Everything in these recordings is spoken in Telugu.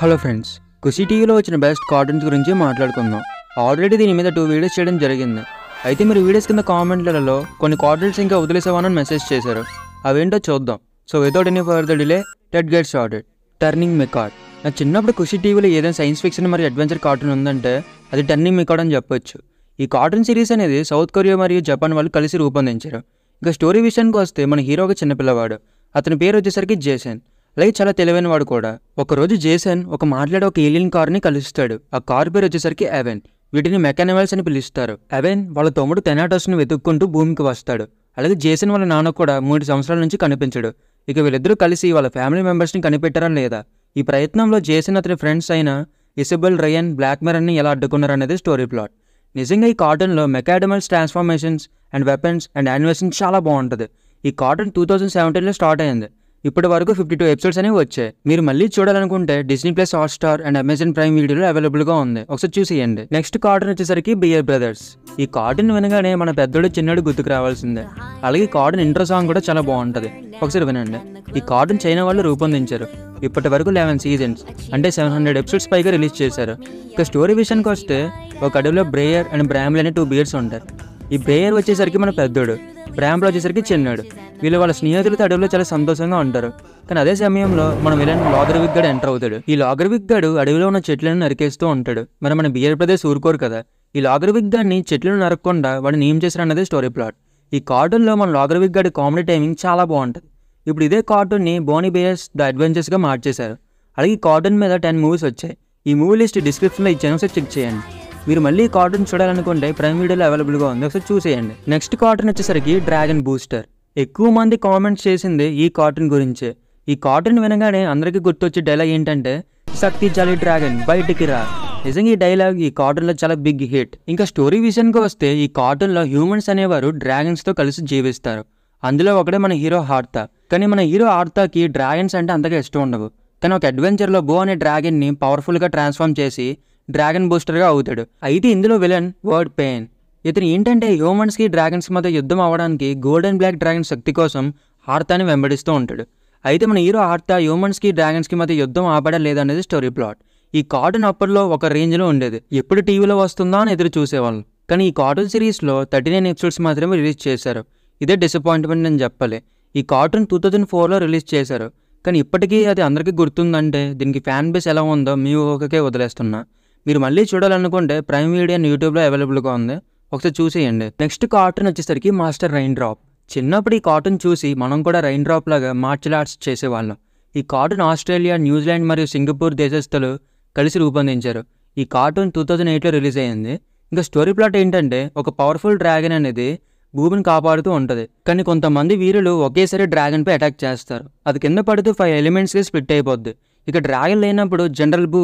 హలో ఫ్రెండ్స్, ఖుషి టీవీలో వచ్చిన బెస్ట్ కార్టూన్స్ గురించి మాట్లాడుకుందాం. ఆల్రెడీ దీని మీద 2 వీడియోస్ చేయడం జరిగింది. అయితే మీరు వీడియోస్ కింద కామెంట్లలో కొన్ని కార్టూన్స్ ఇంకా వదిలేసామని మెసేజ్ చేశారు. అవేంటో చూద్దాం. So without any further delay let's get started. Turning Mecard. నా చిన్నప్పుడు ఖుషి టీవీలో ఏదైనా సైన్స్ ఫిక్షన్ మరియు అడ్వెంచర్ కార్టూన్ ఉందంటే అది టర్నింగ్ మెకార్డ్ అని చెప్పొచ్చు. ఈ కార్టూన్ సిరీస్ అనేది సౌత్ కొరియా మరియు జపాన్ వాళ్ళు కలిసి రూపొందించారు. ఇంకా స్టోరీ విషయానికి వస్తే మన హీరో ఒక చిన్నపిల్లవాడు. అతని పేరు వచ్చేసరికి జేసన్. అలాగే చాలా తెలివైన వాడు కూడా. ఒకరోజు జేసన్ మాట్లాడే ఒక ఏలియన్ కార్ని కలుస్తాడు. ఆ కార్ పేరు వచ్చేసరికి ఎవెన్. వీటిని మెకానిమల్స్ అని పిలుస్తారు. ఎవెన్ వాళ్ళ తమ్ముడు థెనాటోస్ను వెతుక్కుంటూ భూమికి వస్తాడు. అలాగే జేసన్ వాళ్ళ నాన్న కూడా 3 సంవత్సరాల నుంచి కనిపించడు. ఇక వీళ్ళిద్దరూ కలిసి వాళ్ళ ఫ్యామిలీ మెంబర్స్ని కనిపెట్టారా లేదా, ఈ ప్రయత్నంలో జేసన్ అతని ఫ్రెండ్స్ అయిన ఇసబెల్, రయన్, బ్లాక్మెరన్ని ఎలా అడ్డుకున్నారనేది స్టోరీ ప్లాట్. నిజంగా ఈ కార్టూన్లో mecanimals transformations and weapons and animation చాలా బాగుంటుంది. ఈ కార్టూన్ 2017లో స్టార్ట్ అయింది. ఇప్పటి వరకు 52 ఎపిసోడ్స్ అనేవి వచ్చాయి. మీరు మళ్ళీ చూడాలనుకుంటే Disney plus, Hotstar and Amazon prime వీడియోలో అవైలబుల్గా ఉంది. ఒకసారి చూసేయండి. నెక్స్ట్ కార్టూన్ వచ్చేసరికి బియర్ బ్రదర్స్. ఈ కార్టూన్ వినగానే మన పెద్దోడు చిన్నోడు గుర్తుకు రావాల్సిందే. అలాగే ఈ కార్టూన్ ఇంట్రో సాంగ్ కూడా చాలా బాగుంటుంది. ఒకసారి వినండి. ఈ కార్టూన్ చైనా వాళ్ళు రూపొందించారు. ఇప్పటి వరకు 11 సీజన్స్ అంటే 700 ఎపిసోడ్స్ పైగా రిలీజ్ చేశారు. ఇక స్టోరీ విషయానికి వస్తే ఒక అడవిలో బ్రేయర్ అండ్ బ్రామ్లీ అనే 2 బియర్స్ ఉంటారు. ఈ బ్రేయర్ వచ్చేసరికి మన పెద్దోడు, బ్రాంబ్లో వచ్చేసరికి చిన్నాడు. వీళ్ళు వాళ్ళ స్నేహితులతో అడవిలో చాలా సంతోషంగా ఉంటారు. కానీ అదే సమయంలో మన విలన్ లాగర్విక్ గడ్ ఎంటర్ అవుతాడు. ఈ లాగర్విక్ గడు అడవిలో ఉన్న చెట్లను నరికేస్తూ ఉంటాడు. మరి మన బియర్ బ్రదర్స్ ఊరుకోరు కదా. ఈ లాగర్విక్ గడ్ని చెట్లను నరకకుండా వాడిని ఏం చేశారు అన్నదే స్టోరీ ప్లాట్. ఈ కార్టూన్లో మన లాగర్విక్ గడ్ కామెడీ టైమింగ్ చాలా బాగుంటుంది. ఇప్పుడు ఇదే కార్టూన్ని బోనీ బేయర్స్ ద అడ్వెంచర్స్గా మార్చేశారు. అలాగే ఈ కార్టూన్ మీద 10 మూవీస్ వచ్చాయి. ఈ మూవీ లిస్ట్ డిస్క్రిప్షన్లో ఇచ్చాను, ఒకసారి చెక్ చేయండి. మీరు మళ్ళీ ఈ కార్టూన్ చూడాలనుకుంటే ప్రైమ్ వీడియోలో అవైలబుల్గా ఉంది, ఒకసారి చూసేయండి. నెక్స్ట్ కార్టూన్ వచ్చేసరికి డ్రాగన్ బూస్టర్. ఎక్కువ మంది కామెంట్స్ చేసింది ఈ కార్టూన్ గురించే. ఈ కార్టూన్ వినగానే అందరికీ గుర్తొచ్చే డైలాగ్ ఏంటంటే శక్తి చాలి డ్రాగన్ బయటికి రా. నిజంగా ఈ డైలాగ్ ఈ కార్టూన్లో చాలా బిగ్ హిట్. ఇంకా స్టోరీ విషయానికి వస్తే ఈ కార్టూన్లో హ్యూమన్స్ అనేవారు డ్రాగన్స్తో కలిసి జీవిస్తారు. అందులో ఒకడే మన హీరో ఆర్తా. కానీ మన హీరో ఆర్తాకి డ్రాగన్స్ అంటే అంతగా ఇష్టం ఉండవు. కానీ ఒక అడ్వెంచర్లో బో అనే డ్రాగన్ని పవర్ఫుల్గా ట్రాన్స్ఫార్మ్ చేసి డ్రాగన్ బూస్టర్గా అవుతాడు. అయితే ఇందులో విలన్ వర్డ్ పెయిన్. ఇతను ఏంటంటే హ్యూమన్స్కి డ్రాగన్స్ మధ్య యుద్ధం అవ్వడానికి గోల్డెన్ బ్లాక్ డ్రాగన్ శక్తి కోసం ఆర్తాని వెంబడిస్తూ ఉంటాడు. అయితే మన హీరో ఆర్తా హ్యూమన్స్కి డ్రాగన్స్కి మధ్య యుద్ధం ఆపడా లేదనేది స్టోరీ ప్లాట్. ఈ కార్టూన్ అప్పట్లో ఒక రేంజ్లో ఉండేది. ఎప్పుడు టీవీలో వస్తుందా అని ఎదురు చూసేవాళ్ళు. కానీ ఈ కార్టూన్ సిరీస్లో 39 ఎపిసోడ్స్ మాత్రమే రిలీజ్ చేశారు. ఇదే డిసప్పాయింట్మెంట్ అని చెప్పాలి. ఈ కార్టూన్ 2004లో రిలీజ్ చేశారు. కానీ ఇప్పటికీ అది అందరికీ గుర్తుందంటే దీనికి ఫ్యాన్ బేస్ ఎలా ఉందో మీ ఊహకే వదిలేస్తున్నా. మీరు మళ్ళీ చూడాలనుకుంటే ప్రైమ్ వీడియో అండ్ యూట్యూబ్లో అవైలబుల్గా ఉంది, ఒకసారి చూసేయండి. నెక్స్ట్ కార్టూన్ వచ్చేసరికి మాస్టర్ రైన్ డ్రాప్. చిన్నప్పుడు ఈ కార్టూన్ చూసి మనం కూడా రైన్ డ్రాప్ లాగా మార్షల్ ఆర్ట్స్ చేసేవాళ్ళం. ఈ కార్టూన్ ఆస్ట్రేలియా, న్యూజిలాండ్ మరియు సింగపూర్ దేశస్థులు కలిసి రూపొందించారు. ఈ కార్టూన్ 2008లో రిలీజ్ అయ్యింది. ఇంకా స్టోరీ ప్లాట్ ఏంటంటే ఒక పవర్ఫుల్ డ్రాగన్ అనేది భూమిని కాపాడుతూ ఉంటుంది. కానీ కొంతమంది వీరులు ఒకేసారి డ్రాగన్పై అటాక్ చేస్తారు. అది కింద పడుతూ 5 ఎలిమెంట్స్కి స్ప్లిట్ అయిపోద్ది. ఇక డ్రాగన్ లేనప్పుడు జనరల్ బూ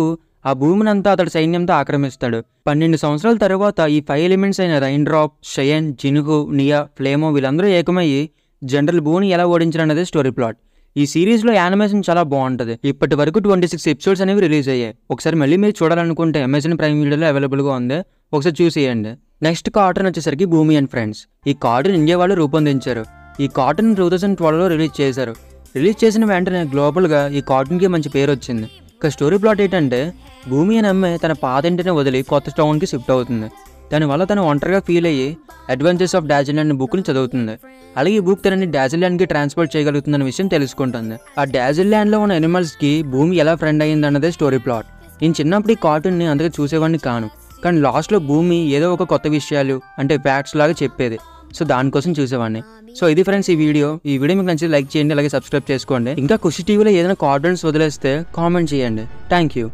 ఆ భూమిని అంతా అతడి సైన్యంతో ఆక్రమిస్తాడు. 12 సంవత్సరాల తర్వాత ఈ 5 ఎలిమెంట్స్ అయిన రైన్ డ్రాప్, షయన్, జినుహు, నియా, ఫ్లేమో వీళ్ళందరూ ఏకమయ్యి జనరల్ బూని ఎలా ఓడించారనేది స్టోరీ ప్లాట్. ఈ సిరీస్లో యానిమేషన్ చాలా బాగుంటుంది. ఇప్పటి వరకు 26 ఎపిసోడ్స్ అనేవి రిలీజ్ అయ్యాయి. ఒకసారి మళ్ళీ మీరు చూడాలనుకుంటే అమెజాన్ ప్రైమ్ వీడియోలో అవైలబుల్గా ఉంది, ఒకసారి చూసేయండి. నెక్స్ట్ కార్టూన్ వచ్చేసరికి భూమి అండ్ ఫ్రెండ్స్. ఈ కార్టూన్ ఇండియా వాళ్ళు రూపొందించారు. ఈ కార్టూన్ 2012లో రిలీజ్ చేశారు. రిలీజ్ చేసిన వెంటనే గ్లోబల్గా ఈ కార్టూన్కి మంచి పేరు వచ్చింది. ఇక స్టోరీ ప్లాట్ ఏంటంటే భూమి అనే అమ్మాయి తన పాత ఇంటిని వదిలి కొత్త టౌన్కి షిఫ్ట్ అవుతుంది. దానివల్ల తను ఒంటరిగా ఫీల్ అయ్యి అడ్వెంచర్స్ ఆఫ్ డాజిల్యాండ్ అనే బుక్ని చదువుతుంది. అలాగే ఈ బుక్ తనని డాజిల్యాండ్కి ట్రాన్స్పోర్ట్ చేయగలుగుతుందన్న విషయం తెలుసుకుంటుంది. ఆ డాజిల్యాండ్లో ఉన్న ఎనిమల్స్కి భూమి ఎలా ఫ్రెండ్ అయ్యింది అన్నదే స్టోరీ ప్లాట్. నేను చిన్నప్పుడు ఈ కార్టూన్ని అంతగా చూసేవాడిని కాను. కానీ లాస్ట్లో భూమి ఏదో ఒక కొత్త విషయాలు అంటే ఫ్యాక్ట్స్ లాగా చెప్పేది. సో దానికోసం చూసేవాడిని. సో ఇది ఫ్రెండ్స్ ఈ వీడియో మీకు నచ్చితే లైక్ చేయండి, అలాగే సబ్స్క్రైబ్ చేసుకోండి. ఇంకా ఖుషి టీవీలో ఏదైనా కార్టూన్స్ వదిలేస్తే కామెంట్ చేయండి. Thank you.